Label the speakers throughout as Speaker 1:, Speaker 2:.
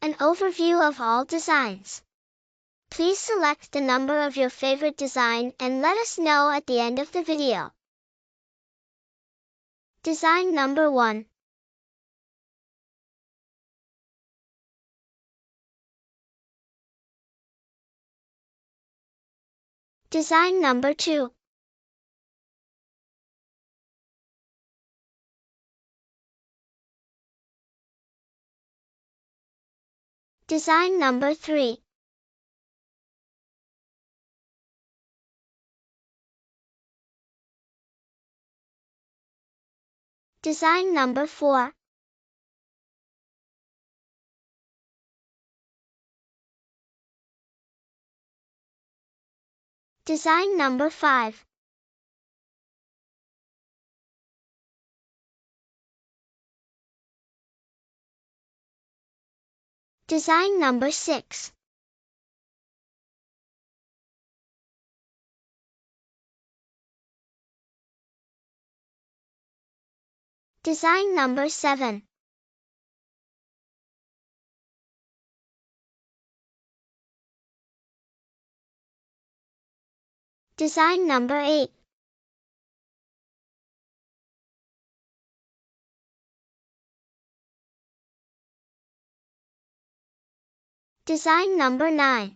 Speaker 1: an overview of all designs. Please select the number of your favorite design and let us know at the end of the video. Design number 1. Design number 2. Design number 3. Design number 4. Design number 5. Design number 6. Design number 7. Design number 8. Design number 9.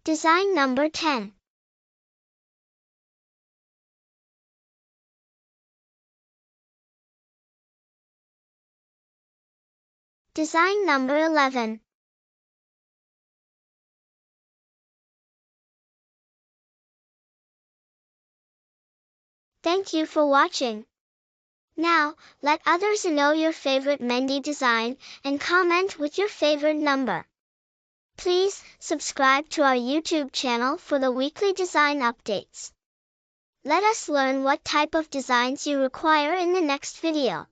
Speaker 1: Design number 10. Design number 11. Thank you for watching. Now, let others know your favorite Mehndi design and comment with your favorite number. Please subscribe to our YouTube channel for the weekly design updates. Let us learn what type of designs you require in the next video.